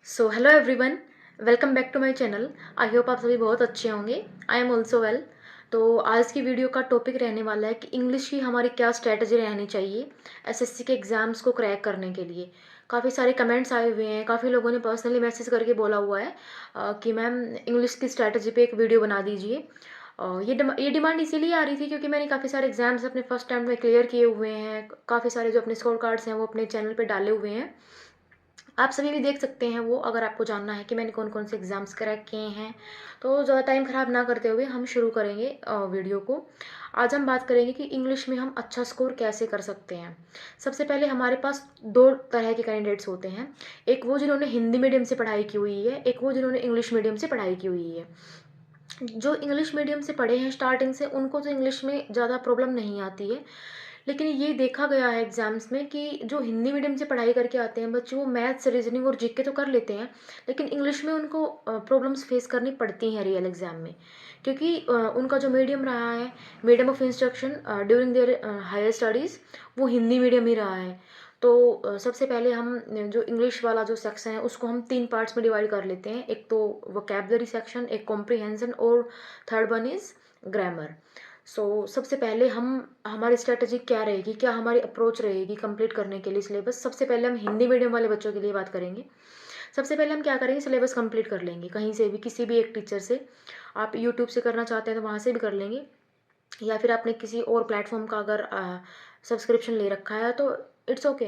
Hello everyone, welcome back to my channel. I hope आप सभी बहुत अच्छे होंगे। I am also well. तो आज की वीडियो का टॉपिक रहने वाला है कि इंग्लिश की हमारी क्या स्ट्रैटेजी रहनी चाहिए एसएससी के एग्ज़ाम्स को क्रैक करने के लिए। काफ़ी सारे कमेंट्स आए हुए हैं, काफ़ी लोगों ने पर्सनली मैसेज करके बोला हुआ है कि मैम इंग्लिश की स्ट्रैटेजी पे एक वीडियो बना दीजिए। ये डिमांड इसीलिए आ रही थी क्योंकि मैंने काफ़ी सारे एग्जाम्स अपने फर्स्ट टाइम में क्लियर किए हुए हैं। काफ़ी सारे जो अपने स्कोर कार्ड्स हैं वो अपने चैनल पे डाले हुए हैं। आप सभी भी देख सकते हैं वो, अगर आपको जानना है कि मैंने कौन कौन से एग्ज़ाम्स क्रैक किए हैं। तो ज़्यादा टाइम ख़राब ना करते हुए हम शुरू करेंगे वीडियो को। आज हम बात करेंगे कि इंग्लिश में हम अच्छा स्कोर कैसे कर सकते हैं। सबसे पहले हमारे पास दो तरह के कैंडिडेट्स होते हैं। एक वो जिन्होंने हिंदी मीडियम से पढ़ाई की हुई है, एक वो जिन्होंने इंग्लिश मीडियम से पढ़ाई की हुई है। जो इंग्लिश मीडियम से पढ़े हैं स्टार्टिंग से, उनको तो इंग्लिश में ज़्यादा प्रॉब्लम नहीं आती है। लेकिन ये देखा गया है एग्जाम्स में कि जो हिंदी मीडियम से पढ़ाई करके आते हैं बच्चे, वो मैथ्स, रीजनिंग और जीके तो कर लेते हैं, लेकिन इंग्लिश में उनको प्रॉब्लम्स फेस करनी पड़ती हैं रियल एग्जाम में। क्योंकि उनका जो मीडियम रहा है, medium of instruction during their higher studies, वो हिंदी मीडियम ही रहा है। तो सबसे पहले हम जो इंग्लिश वाला जो सेक्शन है उसको हम 3 पार्ट्स में डिवाइड कर लेते हैं। एक तो वोकैबुलरी सेक्शन, एक कॉम्प्रिहेंशन और थर्ड वन इज़ ग्रामर। सबसे पहले हम हमारी स्ट्रैटेजी क्या रहेगी, क्या हमारी अप्रोच रहेगी कंप्लीट करने के लिए सिलेबस। सबसे पहले हम हिंदी मीडियम वाले बच्चों के लिए बात करेंगे। सबसे पहले हम क्या करेंगे, सिलेबस कंप्लीट कर लेंगे कहीं से भी, किसी भी एक टीचर से। आप यूट्यूब से करना चाहते हैं तो वहाँ से भी कर लेंगे, या फिर आपने किसी और प्लेटफॉर्म का अगर सब्सक्रिप्शन ले रखा है तो इट्स ओके।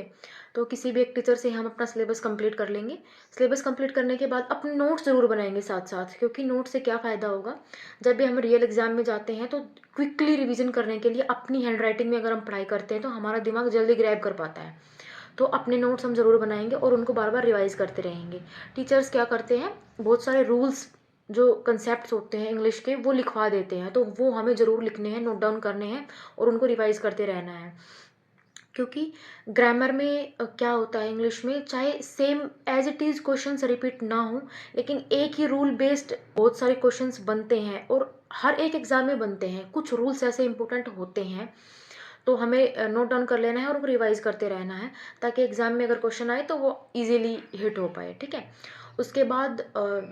तो किसी भी एक टीचर से हम अपना सिलेबस कंप्लीट कर लेंगे। सिलेबस कंप्लीट करने के बाद अपने नोट्स ज़रूर बनाएंगे साथ साथ, क्योंकि नोट से क्या फ़ायदा होगा, जब भी हम रियल एग्जाम में जाते हैं तो क्विकली रिवीजन करने के लिए अपनी हैंड राइटिंग में अगर हम पढ़ाई करते हैं तो हमारा दिमाग जल्दी ग्रैब कर पाता है। तो अपने नोट्स हम ज़रूर बनाएंगे और उनको बार बार रिवाइज करते रहेंगे। टीचर्स क्या करते हैं, बहुत सारे रूल्स जो कंसेप्ट होते हैं इंग्लिश के वो लिखवा देते हैं, तो वो हमें ज़रूर लिखने हैं, नोट डाउन करने हैं और उनको रिवाइज करते रहना है। क्योंकि ग्रामर में क्या होता है, इंग्लिश में चाहे same as it is questions repeat ना हो, लेकिन एक ही रूल बेस्ड बहुत सारे क्वेश्चंस बनते हैं और हर एक एग्जाम में बनते हैं। कुछ रूल्स ऐसे इंपॉर्टेंट होते हैं, तो हमें नोट डाउन कर लेना है और उनको रिवाइज करते रहना है, ताकि एग्जाम में अगर क्वेश्चन आए तो वो इजीली हिट हो पाए। ठीक है। उसके बाद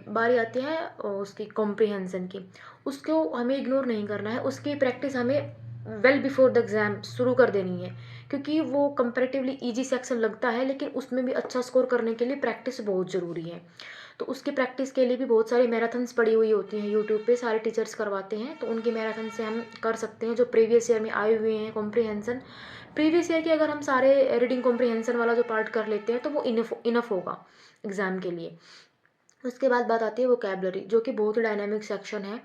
बारी आती है उसकी कॉम्प्रिहेंशन की। उसको हमें इग्नोर नहीं करना है, उसकी प्रैक्टिस हमें वेल बिफोर द एग्ज़ाम शुरू कर देनी है। क्योंकि वो कंपैरेटिवली इजी सेक्शन लगता है, लेकिन उसमें भी अच्छा स्कोर करने के लिए प्रैक्टिस बहुत ज़रूरी है। तो उसकी प्रैक्टिस के लिए भी बहुत सारी मैराथन्स पड़ी हुई होती हैं यूट्यूब पे, सारे टीचर्स करवाते हैं, तो उनकी मैराथन से हम कर सकते हैं। जो प्रीवियस ईयर में आए हुए हैं कॉम्प्रिहेंसन, प्रीवियस ईयर के अगर हम सारे रीडिंग कॉम्प्रिहेंसन वाला जो पार्ट कर लेते हैं तो वो इनफ होगा एग्ज़ाम के लिए। उसके बाद बात आती है वोकैबलरी, जो कि बहुत ही डायनामिक सेक्शन है।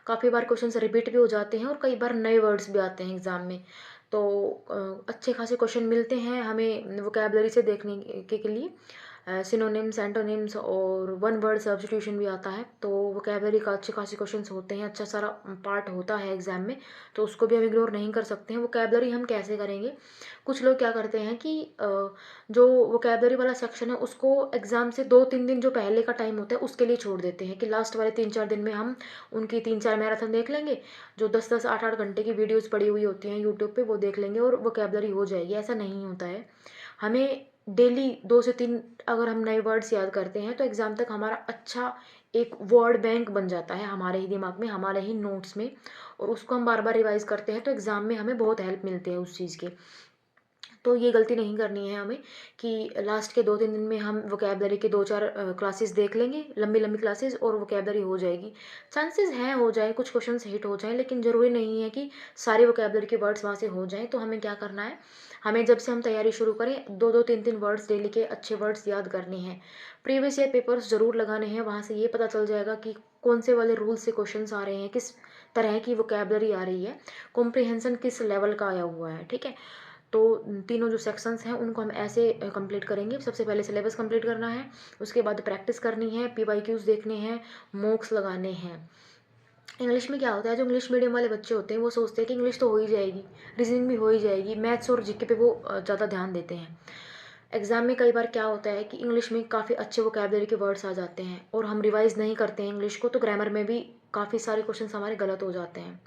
काफ़ी बार क्वेश्चंस रिपीट भी हो जाते हैं और कई बार नए वर्ड्स भी आते हैं एग्ज़ाम में। तो अच्छे खासे क्वेश्चन मिलते हैं हमें वोकैबलरी से देखने के लिए। सिनोनिम्स, एंटोनिम्स और वन वर्ड सब्स्टिट्यूशन भी आता है। तो वोकैबलरी का अच्छे खासे क्वेश्चंस होते हैं, अच्छा सारा पार्ट होता है एग्ज़ाम में, तो उसको भी हम इग्नोर नहीं कर सकते हैं। वोकैबलरी हम कैसे करेंगे, कुछ लोग क्या करते हैं कि जो वोकैबलरी वाला सेक्शन है उसको एग्ज़ाम से 2-3 दिन जो पहले का टाइम होता है उसके लिए छोड़ देते हैं कि लास्ट वाले 3-4 दिन में हम उनकी 3-4 मैराथन देख लेंगे। जो 10-10, 8-8 घंटे की वीडियोज़ पड़ी हुई होती हैं यूट्यूब पे, वो देख लेंगे और वोकैबलरी हो जाएगी। ऐसा नहीं होता है। हमें डेली 2 से 3 अगर हम नए वर्ड्स याद करते हैं तो एग्ज़ाम तक हमारा अच्छा एक वर्ड बैंक बन जाता है हमारे ही दिमाग में, हमारे ही नोट्स में, और उसको हम बार बार रिवाइज करते हैं तो एग्ज़ाम में हमें बहुत हेल्प मिलती है उस चीज़ की। तो ये गलती नहीं करनी है हमें कि लास्ट के 2-3 दिन में हम वोकैबलरी के 2-4 क्लासेस देख लेंगे, लंबी लंबी क्लासेस, और वोकैबलरी हो जाएगी। चांसेस हैं हो जाए, कुछ क्वेश्चंस हिट हो जाएं, लेकिन ज़रूरी नहीं है कि सारे वोकैबलरी के वर्ड्स वहाँ से हो जाएं। तो हमें क्या करना है, हमें जब से हम तैयारी शुरू करें 2-2, 3-3 वर्ड्स डेली के अच्छे वर्ड्स याद करने हैं। प्रीवियस ईयर पेपर्स ज़रूर लगाने हैं, वहाँ से ये पता चल जाएगा कि कौन से वाले रूल से क्वेश्चन आ रहे हैं, किस तरह की वोकैबलरी आ रही है, कॉम्प्रिहेंशन किस लेवल का आया हुआ है। ठीक है। तो तीनों जो सेक्शंस हैं उनको हम ऐसे कंप्लीट करेंगे। सबसे पहले सिलेबस कंप्लीट करना है, उसके बाद प्रैक्टिस करनी है, पीवाईक्यूज देखने हैं, मॉक्स लगाने हैं। इंग्लिश में क्या होता है, जो इंग्लिश मीडियम वाले बच्चे होते हैं वो सोचते हैं कि इंग्लिश तो हो ही जाएगी, रीजनिंग भी हो ही जाएगी, मैथ्स और जीके पे वो ज़्यादा ध्यान देते हैं। एग्ज़ाम में कई बार क्या होता है कि इंग्लिश में काफ़ी अच्छे वोकैबलरी के वर्ड्स आ जाते हैं और हम रिवाइज़ नहीं करते हैं इंग्लिश को, तो ग्रामर में भी काफ़ी सारे क्वेश्चंस हमारे गलत हो जाते हैं।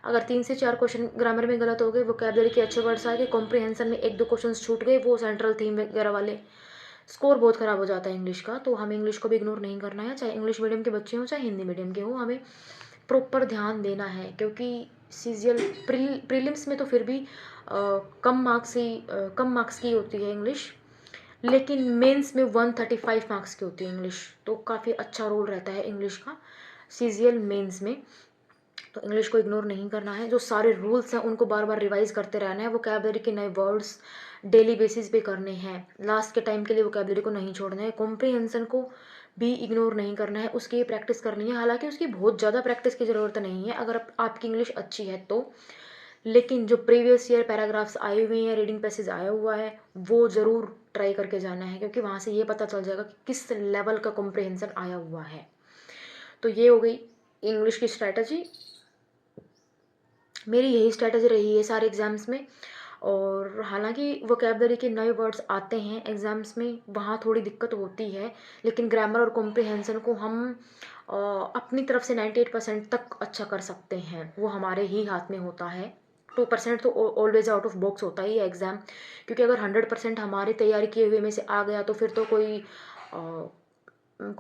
अगर 3 से 4 क्वेश्चन ग्रामर में गलत हो गए, वोकैबलरी के अच्छे वर्ड्स आ गए, कॉम्प्रिहेंशन में 1-2 क्वेश्चन छूट गए, वो सेंट्रल थीम वगैरह वाले, स्कोर बहुत ख़राब हो जाता है इंग्लिश का। तो हमें इंग्लिश को भी इग्नोर नहीं करना है, चाहे इंग्लिश मीडियम के बच्चे हों चाहे हिंदी मीडियम के हों, हमें प्रॉपर ध्यान देना है। क्योंकि सीजीएल प्रीलिम्स में तो फिर भी कम मार्क्स की होती है इंग्लिश, लेकिन मेंस में 135 मार्क्स की होती है इंग्लिश। तो काफ़ी अच्छा रोल रहता है इंग्लिश का सीजीएल मेंस में। तो इंग्लिश को इग्नोर नहीं करना है, जो सारे रूल्स हैं उनको बार बार रिवाइज करते रहना है। वोकैबलरी के नए वर्ड्स डेली बेसिस पे करने हैं, लास्ट के टाइम के लिए वोकैबलरी को नहीं छोड़ना है। कॉम्प्रिहेंशन को भी इग्नोर नहीं करना है, उसकी प्रैक्टिस करनी है। हालांकि उसकी बहुत ज़्यादा प्रैक्टिस की ज़रूरत नहीं है अगर आपकी इंग्लिश अच्छी है तो, लेकिन जो प्रीवियस ईयर पैराग्राफ्स आए हुए हैं, रीडिंग पैसेज आया हुआ है, वो ज़रूर ट्राई करके जाना है, क्योंकि वहाँ से ये पता चल जाएगा कि किस लेवल का कॉम्प्रिहेंशन आया हुआ है। तो ये हो गई इंग्लिश की स्ट्रैटेजी। मेरी यही स्ट्रैटेजी रही है सारे एग्ज़ाम्स में। और हालांकि वोकैबलरी के नए वर्ड्स आते हैं एग्ज़ाम्स में, वहाँ थोड़ी दिक्कत होती है, लेकिन ग्रामर और कॉम्प्रिहेंशन को हम अपनी तरफ से 98% तक अच्छा कर सकते हैं। वो हमारे ही हाथ में होता है। 2% तो ऑलवेज आउट ऑफ बॉक्स होता ही है एग्ज़ाम, क्योंकि अगर 100% हमारी तैयारी किए हुए में से आ गया तो फिर तो कोई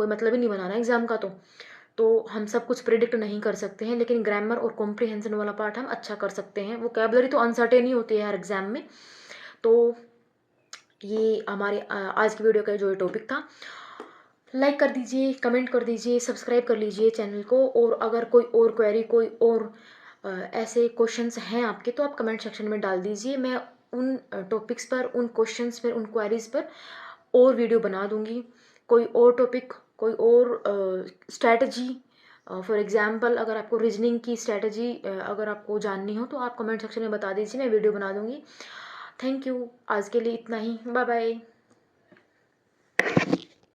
मतलब ही नहीं बनाना एग्ज़ाम का। तो हम सब कुछ प्रिडिक्ट नहीं कर सकते हैं, लेकिन ग्रामर और कॉम्प्रिहेंशन वाला पार्ट हम अच्छा कर सकते हैं। वोकैबलरी तो अनसर्टेन ही होती है हर एग्ज़ाम में। तो ये हमारे आज की वीडियो का जो टॉपिक था। लाइक कर दीजिए, कमेंट कर दीजिए, सब्सक्राइब कर लीजिए चैनल को। और अगर कोई और क्वेरी, कोई और ऐसे क्वेश्चंस हैं आपके, तो आप कमेंट सेक्शन में डाल दीजिए। मैं उन टॉपिक्स पर, उन क्वेश्चंस पर, उन क्वेरीज पर और वीडियो बना दूंगी। कोई और टॉपिक, कोई और स्ट्रैटेजी, फॉर एग्जांपल अगर आपको रीजनिंग की स्ट्रैटेजी अगर आपको जाननी हो तो आप कमेंट सेक्शन में बता दीजिए, मैं वीडियो बना दूंगी। थैंक यू, आज के लिए इतना ही, बाय बाय।